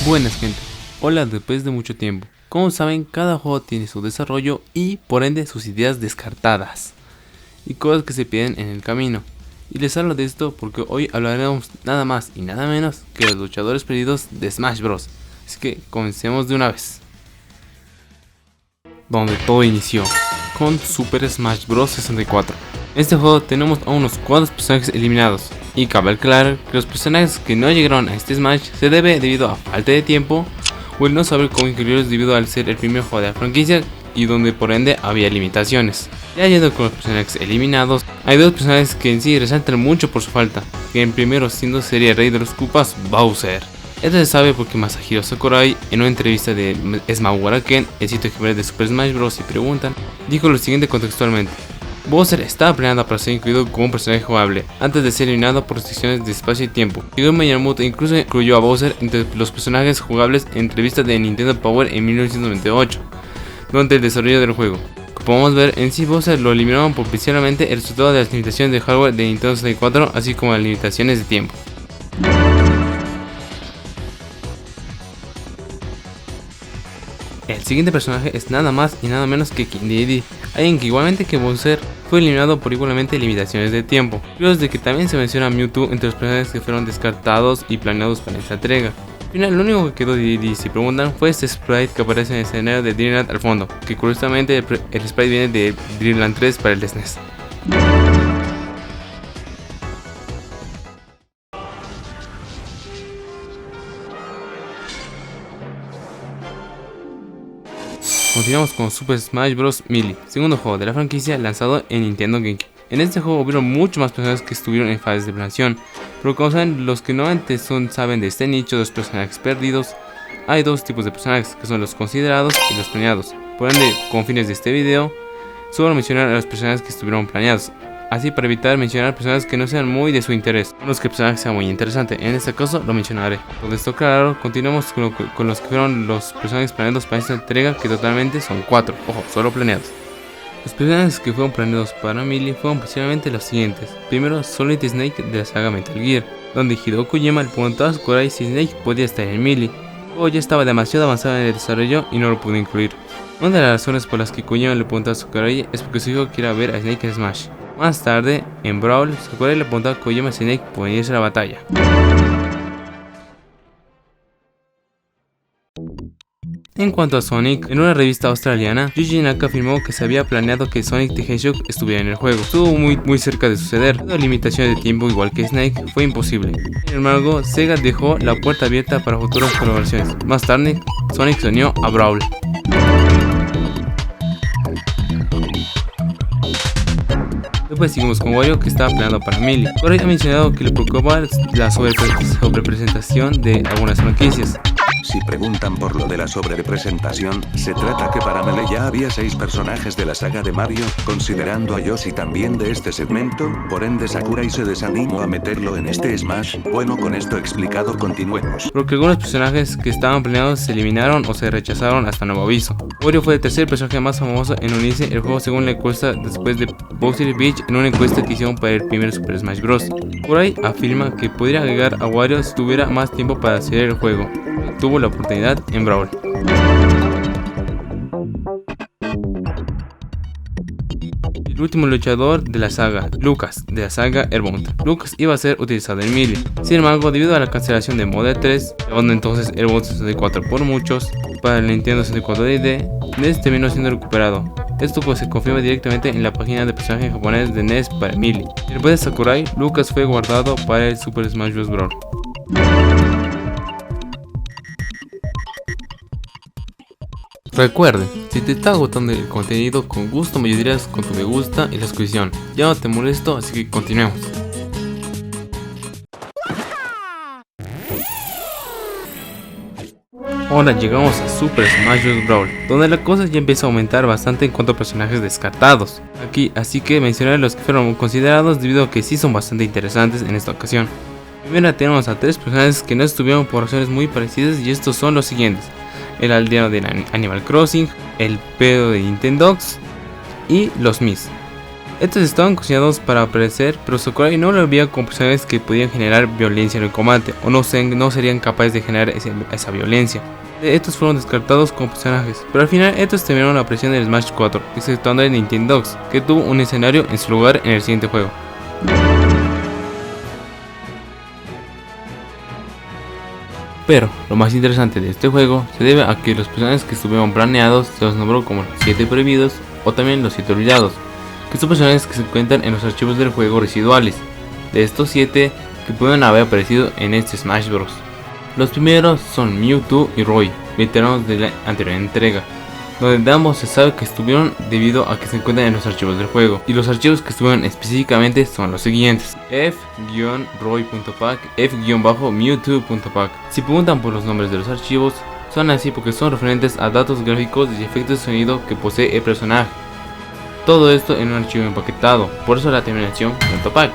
Buenas gente, hola después de mucho tiempo. Como saben, cada juego tiene su desarrollo y por ende sus ideas descartadas y cosas que se pierden en el camino. Y les hablo de esto porque hoy hablaremos nada más y nada menos que los luchadores perdidos de Smash Bros. Así que comencemos de una vez. Donde todo inició, con Super Smash Bros. 64. En este juego tenemos a unos cuantos personajes eliminados, y cabe aclarar que los personajes que no llegaron a este Smash se debe debido a falta de tiempo o el no saber cómo incluirlos debido al ser el primer juego de la franquicia y donde por ende había limitaciones. Ya yendo con los personajes eliminados, hay dos personajes que en sí resaltan mucho por su falta, que en primero siendo sería el rey de los Koopas, Bowser. Esto se sabe porque Masahiro Sakurai, en una entrevista de Smawara Ken, el sitio ejemplar de Super Smash Bros. Y preguntan, dijo lo siguiente contextualmente: Bowser estaba planeado para ser incluido como un personaje jugable, antes de ser eliminado por restricciones de espacio y tiempo. Shigeru Miyamoto incluso incluyó a Bowser entre los personajes jugables en entrevistas de Nintendo Power en 1998, durante el desarrollo del juego. Como podemos ver, en sí Bowser lo eliminaron por principalmente el resultado de las limitaciones de hardware de Nintendo 64, así como las limitaciones de tiempo. El siguiente personaje es nada más y nada menos que King Dedede, alguien que igualmente que Bowser fue eliminado por igualmente limitaciones de tiempo. Curioso de que también se menciona a Mewtwo entre los personajes que fueron descartados y planeados para esta entrega. Al final, lo único que quedó de Dedede, si preguntan, fue este sprite que aparece en el escenario de Dreamland al fondo, que curiosamente el sprite viene de Dreamland 3 para el SNES. Continuamos con Super Smash Bros. Melee, segundo juego de la franquicia lanzado en Nintendo GameCube. En este juego hubieron muchos más personajes que estuvieron en fases de planeación, pero como saben, los que no antes saben de este nicho de los personajes perdidos, hay dos tipos de personajes, que son los considerados y los planeados. Por ende, con fines de este video, solo mencionar a los personajes que estuvieron planeados, así para evitar mencionar personajes que no sean muy de su interés, o los que el personaje sea muy interesante. En este caso lo mencionaré. Con esto claro, continuamos con los que fueron los personajes planeados para esta entrega, que totalmente son 4, ojo, solo planeados. Los personajes que fueron planeados para Melee fueron principalmente los siguientes. Primero, Solid Snake de la saga Metal Gear, donde Hideo Kojima le preguntó a Sakurai si Snake podía estar en Melee. Luego ya estaba demasiado avanzado en el desarrollo y no lo pudo incluir. Una de las razones por las que Kojima le preguntó a Sakurai es porque su hijo quiere ver a Snake en Smash. Más tarde, en Brawl, Sakurai le preguntó a Kojima si Snake podía unirse a la batalla. En cuanto a Sonic, en una revista australiana, Yuji Naka afirmó que se había planeado que Sonic the Hedgehog estuviera en el juego. Estuvo muy cerca de suceder, pero la limitación de tiempo, igual que Snake, fue imposible. Sin embargo, Sega dejó la puerta abierta para futuras colaboraciones. Más tarde, Sonic se unió a Brawl. Después seguimos con Wario, que estaba planeado para Melee. Corey ha mencionado que le preocupaba la sobrerepresentación de algunas franquicias. Si preguntan por lo de la sobrerepresentación, se trata que para Melee ya había 6 personajes de la saga de Mario, considerando a Yoshi también de este segmento, por ende Sakurai se desanimó a meterlo en este Smash. Bueno, con esto explicado, continuemos. Porque algunos personajes que estaban planeados se eliminaron o se rechazaron hasta nuevo aviso. Wario fue el tercer personaje más famoso en unirse al juego según la encuesta después de Bowser Beach, en una encuesta que hicieron para el primer Super Smash Bros. Sakurai afirma que podría agregar a Wario si tuviera más tiempo para hacer el juego. Tuvo la oportunidad en Brawl. El último luchador de la saga, Lucas, de la saga Airbound. Lucas iba a ser utilizado en Melee. Sin embargo, debido a la cancelación de Model 3, llamando entonces Airbound 64 por muchos, para el Nintendo 64 DD, NES terminó siendo recuperado. Esto pues se confirma directamente en la página de personajes japoneses de NES para Melee. Después de Sakurai, Lucas fue guardado para el Super Smash Bros. Brawl. Recuerden, si te está gustando el contenido, con gusto me ayudarías con tu me gusta y la suscripción. Ya no te molesto, así que continuemos. Ahora llegamos a Super Smash Bros. Brawl, donde la cosa ya empieza a aumentar bastante en cuanto a personajes descartados. Aquí, así que mencionaré los que fueron considerados debido a que sí son bastante interesantes en esta ocasión. Primero tenemos a 3 personajes que no estuvieron por razones muy parecidas, y estos son los siguientes: el aldeano de Animal Crossing, el pedo de Nintendogs y los Mis. Estos estaban cocinados para aparecer, pero Sakurai no lo veía como personajes que podían generar violencia en el combate, o no serían capaces de generar esa violencia. Estos fueron descartados como personajes, pero al final estos terminaron apareciendo en el Smash 4, exceptuando el Nintendogs, que tuvo un escenario en su lugar en el siguiente juego. Pero lo más interesante de este juego se debe a que los personajes que estuvieron planeados se los nombró como los 7 prohibidos o también los 7 olvidados, que son personajes que se encuentran en los archivos del juego residuales. De estos 7 que pueden haber aparecido en este Smash Bros. Los primeros son Mewtwo y Roy, veteranos de la anterior entrega, donde de ambos se sabe que estuvieron debido a que se encuentran en los archivos del juego, y los archivos que estuvieron específicamente son los siguientes: f-roy.pack, f-mewtwo.pack. Si preguntan por los nombres de los archivos, son así porque son referentes a datos gráficos y efectos de sonido que posee el personaje. Todo esto en un archivo empaquetado, por eso la terminación .pack.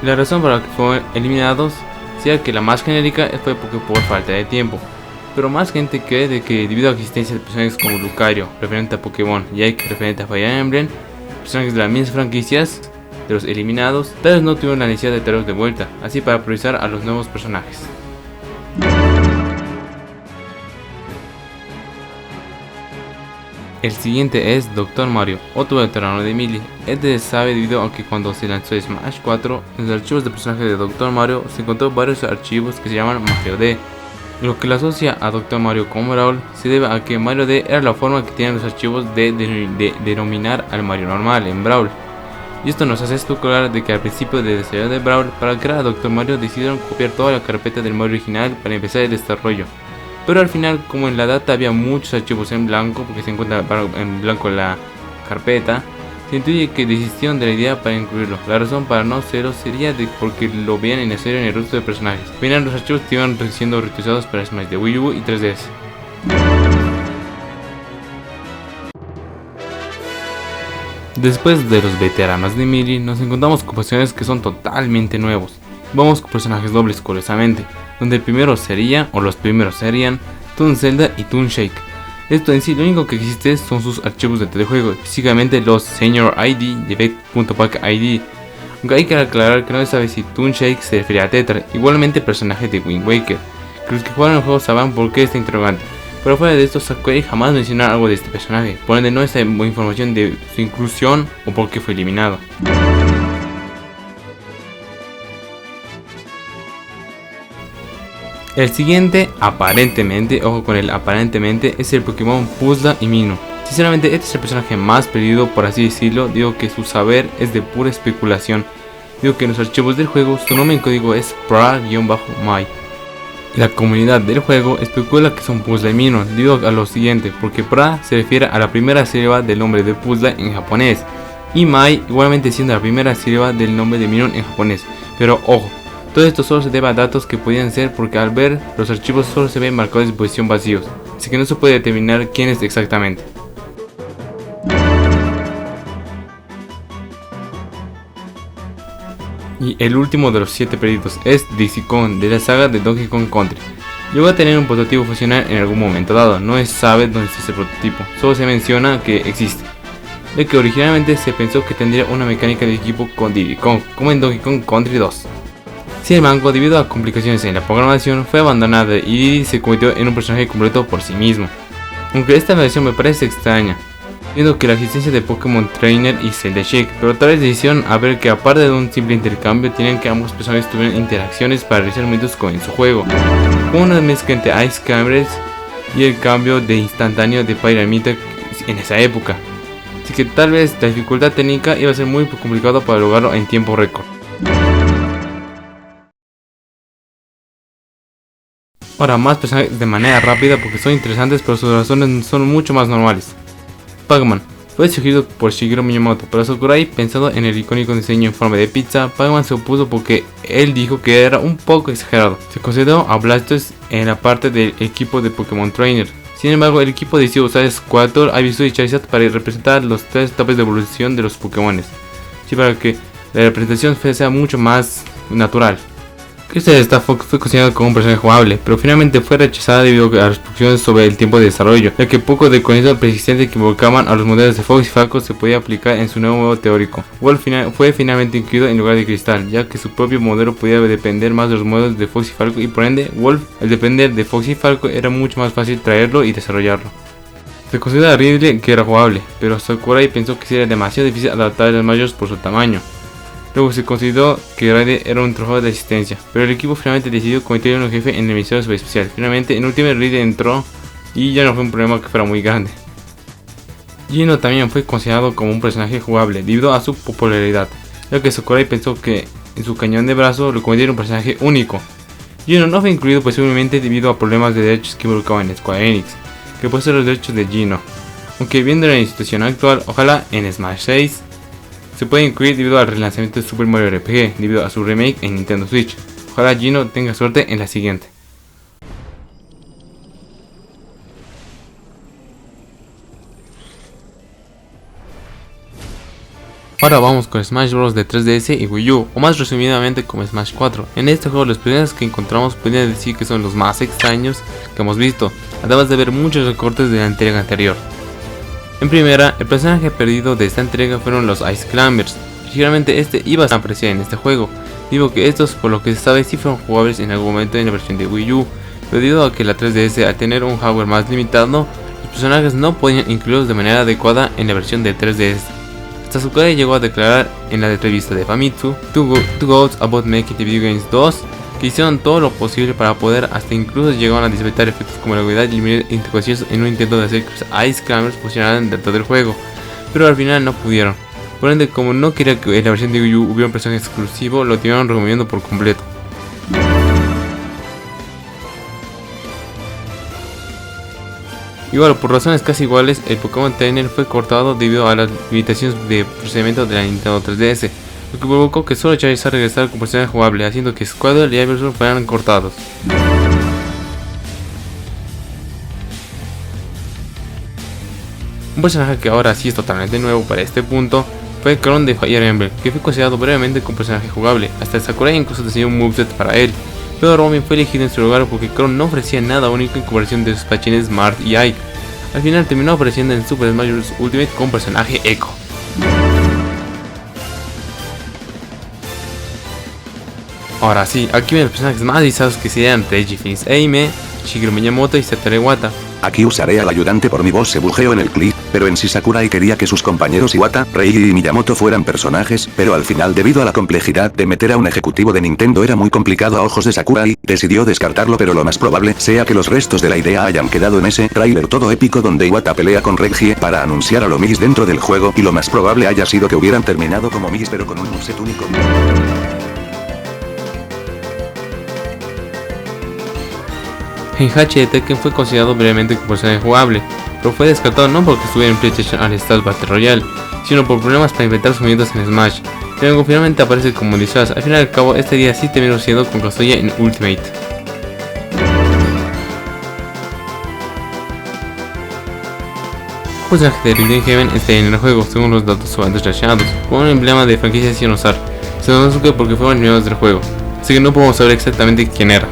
La razón para que fueron eliminados sea que la más genérica fue porque por falta de tiempo, pero más gente cree de que debido a la existencia de personajes como Lucario, referente a Pokémon, y Ike, referente a Fire Emblem, personajes de las mismas franquicias de los eliminados, tal vez no tuvieron la necesidad de traerlos de vuelta, así para priorizar a los nuevos personajes. El siguiente es Dr. Mario, otro veterano de Melee. Este se sabe debido a que cuando se lanzó Smash 4, en los archivos de personajes de Dr. Mario se encontró varios archivos que se llaman Mario D. Lo que lo asocia a Dr. Mario con Brawl se debe a que Mario D era la forma que tenían los archivos de denominar al Mario normal en Brawl. Y esto nos hace especular de que al principio del desarrollo de Brawl, para crear a Dr. Mario decidieron copiar toda la carpeta del Mario original para empezar el desarrollo. Pero al final, como en la data había muchos archivos en blanco, porque se encuentra en blanco la carpeta, se intuye que desistieron de la idea para incluirlo. La razón para no hacerlo sería de porque lo veían innecesario en el resto de personajes. Al final los archivos iban siendo reutilizados para Smash de Wii U y 3DS. Después de los veteranos de Melee, nos encontramos con personajes que son totalmente nuevos. Vamos con personajes dobles, curiosamente, donde el primero sería, o los primeros serían, Toon Zelda y Toon Shake. Esto en sí, lo único que existe son sus archivos de telejuego, específicamente los Senior ID y Effect.pack ID. Aunque hay que aclarar que no se sabe si Toon Shake se refiere a Tetra, igualmente personaje de Wind Waker, que los que jugaron el juego sabrán por qué esta interrogante. Pero fuera de esto, Sakurai jamás mencionó algo de este personaje, por ende no está información de su inclusión o por qué fue eliminado. El siguiente, aparentemente, ojo con el aparentemente, es el Pokémon Puzzla y Mino. Sinceramente, este es el personaje más perdido, por así decirlo. Digo que su saber es de pura especulación. Digo que en los archivos del juego su nombre en código es pra-mai. La comunidad del juego especula que son Puzzla y Mino debido a lo siguiente, porque pra se refiere a la primera sílaba del nombre de Puzzla en japonés, y mai igualmente siendo la primera sílaba del nombre de Mino en japonés. Pero ojo, todo esto solo se debe a datos que podían ser porque al ver los archivos solo se ven marcadores de posición vacíos, así que no se puede determinar quién es exactamente. Y el último de los 7 perdidos es Dixie Kong de la saga de Donkey Kong Country. Llegó a tener un prototipo funcional en algún momento dado, no se sabe dónde está ese prototipo, solo se menciona que existe. De que originalmente se pensó que tendría una mecánica de equipo con Diddy Kong, como en Donkey Kong Country 2. Sin embargo, debido a complicaciones en la programación, fue abandonada y Diddy se convirtió en un personaje completo por sí mismo. Aunque esta versión me parece extraña, viendo que la existencia de Pokémon Trainer y Zelda Shake, pero tal vez decidieron a ver que aparte de un simple intercambio, tenían que ambos personajes tuvieran interacciones para realizar movimientos en su juego, como una mezcla entre Ice Climbers y el cambio de instantáneo de Pyramita en esa época. Así que tal vez la dificultad técnica iba a ser muy complicado para lograrlo en tiempo récord. Ahora más personajes de manera rápida porque son interesantes, pero sus razones son mucho más normales. Pac-Man fue sugerido por Shigeru Miyamoto, pero Sakurai, pensando en el icónico diseño en forma de pizza, Pac-Man se opuso porque él dijo que era un poco exagerado. Se consideró a Blastoise en la parte del equipo de Pokémon Trainer. Sin embargo, el equipo decidió usar Squirtle, Ivysaur y Charizard para representar los 3 etapas de evolución de los Pokémon, así para que la representación sea mucho más natural. Crystal Star Fox fue considerado como un personaje jugable, pero finalmente fue rechazada debido a restricciones sobre el tiempo de desarrollo, ya que poco del conocimiento persistente que invocaban a los modelos de Fox y Falco se podía aplicar en su nuevo modo teórico. Wolf fue finalmente incluido en lugar de Crystal, ya que su propio modelo podía depender más de los modelos de Fox y Falco, y por ende, Wolf, al depender de Fox y Falco, era mucho más fácil traerlo y desarrollarlo. Se considera Ridley que era jugable, pero Sakurai pensó que sería demasiado difícil adaptar a los Majors por su tamaño. Luego se consideró que Ridley era un trofeo de asistencia, pero el equipo finalmente decidió convertirlo en un jefe en el episodio especial. Finalmente, en último Ridley entró y ya no fue un problema que fuera muy grande. Gino también fue considerado como un personaje jugable debido a su popularidad, ya que Sakurai pensó que en su cañón de brazo lo convirtiera en un personaje único. Gino no fue incluido posiblemente debido a problemas de derechos que involucraban en Square Enix, que posee los derechos de Gino, aunque viendo la situación actual, ojalá en Smash 6 se puede incluir debido al relanzamiento de Super Mario RPG, debido a su remake en Nintendo Switch. Ojalá Gino tenga suerte en la siguiente. Ahora vamos con Smash Bros de 3DS y Wii U, o más resumidamente como Smash 4. En este juego los personajes que encontramos podrían decir que son los más extraños que hemos visto, además de ver muchos recortes de la entrega anterior. En primera, el personaje perdido de esta entrega fueron los Ice Climbers. Originalmente este iba a aparecer en este juego, digo que estos por lo que se sabe sí fueron jugables en algún momento en la versión de Wii U, pero debido a que la 3DS al tener un hardware más limitado, los personajes no podían incluirlos de manera adecuada en la versión de 3DS. Sakurai llegó a declarar en la entrevista de Famitsu, Two Goats About Making the Video Games 2, que hicieron todo lo posible para poder, hasta incluso llegaron a disfrutar efectos como la habilidad y eliminar integraciones en un intento de hacer que los Ice Climbers funcionaran dentro del juego, pero al final no pudieron. Por ende, como no quería que en la versión de Wii U hubiera un personaje exclusivo, lo tuvieron removiendo por completo. Igual, por razones casi iguales, el Pokémon Trainer fue cortado debido a las limitaciones de procedimiento de la Nintendo 3DS, lo que provocó que solo Charizard regresara como personaje jugable, haciendo que Squirtle y Ivysaur fueran cortados. Un personaje que ahora sí es totalmente nuevo para este punto fue Crown de Fire Emblem, que fue considerado brevemente como personaje jugable, hasta el Sakurai incluso diseñó un moveset para él, pero Robin fue elegido en su lugar porque Crown no ofrecía nada único en comparación de sus pachines Mart y Ike. Al final terminó apareciendo en Super Smash Bros. Ultimate como personaje Echo. Ahora sí, aquí ven los personajes más visados que serían Reggie Fils-Aime, Shigeru Miyamoto y Satoru Iwata. Aquí usaré al ayudante por mi voz se bujeó en el clip, pero en sí Sakurai quería que sus compañeros Iwata, Reiji y Miyamoto fueran personajes, pero al final debido a la complejidad de meter a un ejecutivo de Nintendo era muy complicado a ojos de Sakurai, decidió descartarlo, pero lo más probable sea que los restos de la idea hayan quedado en ese tráiler todo épico donde Iwata pelea con Reggie para anunciar a los Mis dentro del juego, y lo más probable haya sido que hubieran terminado como Mis pero con un moveset único. Heihachi de Tekken fue considerado brevemente como personaje jugable, pero fue descartado no porque estuviera en PlayStation All Stars Battle Royale, sino por problemas para inventar sus movimientos en Smash. Luego finalmente aparece como disfraz. Al fin y al cabo este día sí terminó siendo con Kazuya en Ultimate. Un personaje de Rhythm Heaven está en el juego, según los datos antes relacionados, con un emblema de franquicia sin usar. Se nos supo porque fueron eliminados del juego, así que no podemos saber exactamente quién era.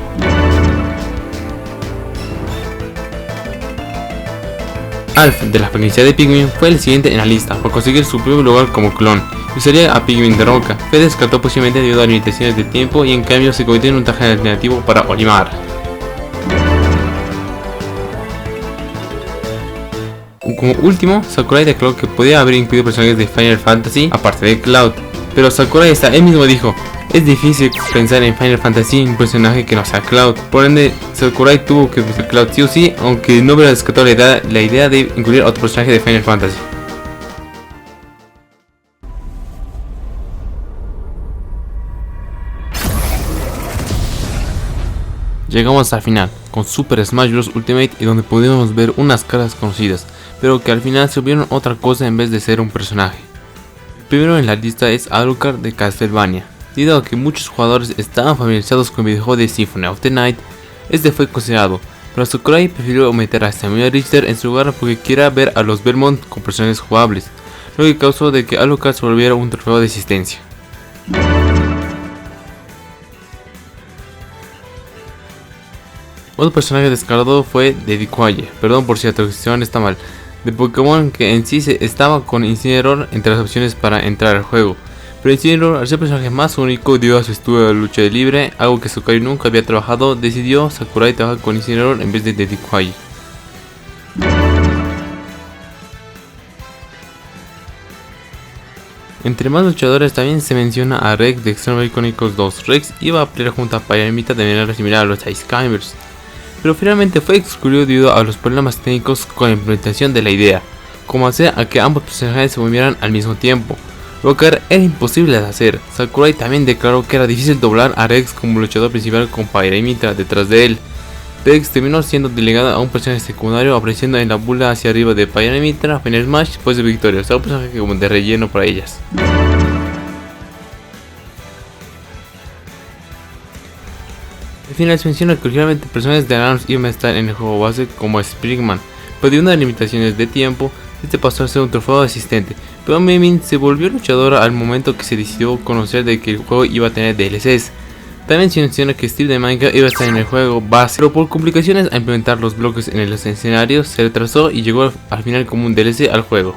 Alf, de la franquicia de Pikmin, fue el siguiente en la lista por conseguir su primer lugar como clon. Usaría a Pikmin de roca. Fue descartado posiblemente debido a limitaciones de tiempo y en cambio se convirtió en un traje alternativo para Olimar. Como último, Sakurai declaró que podía haber incluido personajes de Final Fantasy aparte de Cloud, pero Sakurai él mismo dijo: es difícil pensar en Final Fantasy un personaje que no sea Cloud. Por ende, Sakurai tuvo que usar Cloud sí o sí, aunque no hubiera descartado la idea de incluir a otro personaje de Final Fantasy. Llegamos al final, con Super Smash Bros. Ultimate, y donde pudimos ver unas caras conocidas, pero que al final se vieron otra cosa en vez de ser un personaje. El primero en la lista es Alucard de Castlevania. Debido a que muchos jugadores estaban familiarizados con el videojuego de Symphony of the Night, este fue considerado, pero Sakurai prefirió meter a Samuel Richter en su lugar porque quería ver a los Belmont con personajes jugables, lo que causó de que Alucard se volviera un trofeo de existencia. Otro personaje descartado fue Dediquaye, perdón por si la traducción está mal, de Pokémon, que en sí estaba con Incineroar entre las opciones para entrar al juego. Pero Incineroar, al ser el personaje más único debido a su estudio de lucha libre, algo que Sakurai nunca había trabajado, decidió Sakurai trabajar con Incineroar en vez de Dediquaye. Entre más luchadores también se menciona a Rex de Xenoblade Chronicles 2. Rex iba a pelear junto a Pyramita de manera similar a los Ice Climbers, pero finalmente fue excluido debido a los problemas técnicos con la implementación de la idea, como hacer a que ambos personajes se movieran al mismo tiempo, lo que era imposible de hacer. Sakurai también declaró que era difícil doblar a Rex como luchador principal con Pyramita detrás de él. Rex terminó siendo delegado a un personaje secundario, apareciendo en la bula hacia arriba de Pyramita, Final Smash después de victoria, o sea, un personaje como de relleno para ellas. Al final se menciona que originalmente personajes de ARMS iban a estar en el juego base como Sprigman, pero debido a unas limitaciones de tiempo, este pasó a ser un trofeo asistente, pero Memin se volvió luchadora al momento que se decidió conocer de que el juego iba a tener DLCs. También se menciona que Steve de Minecraft iba a estar en el juego base, pero por complicaciones a implementar los bloques en los escenarios se retrasó y llegó al final como un DLC al juego.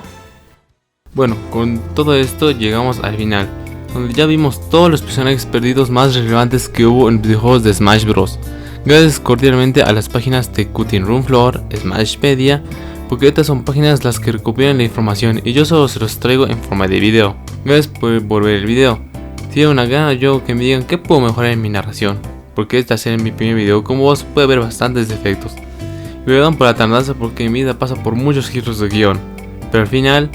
Bueno, con todo esto llegamos al final, donde ya vimos todos los personajes perdidos más relevantes que hubo en videojuegos de Smash Bros. Gracias cordialmente a las páginas de Cutting Room Floor, Smashpedia, porque estas son páginas las que recopilan la información y yo solo se los traigo en forma de video. Gracias por ver el video. Si hay una gana yo que me digan qué puedo mejorar en mi narración, porque este ser mi primer video con voz puede haber bastantes defectos. Y perdón por la tardanza porque mi vida pasa por muchos giros de guión, pero al final,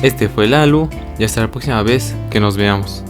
este fue Lalu y hasta la próxima vez que nos veamos.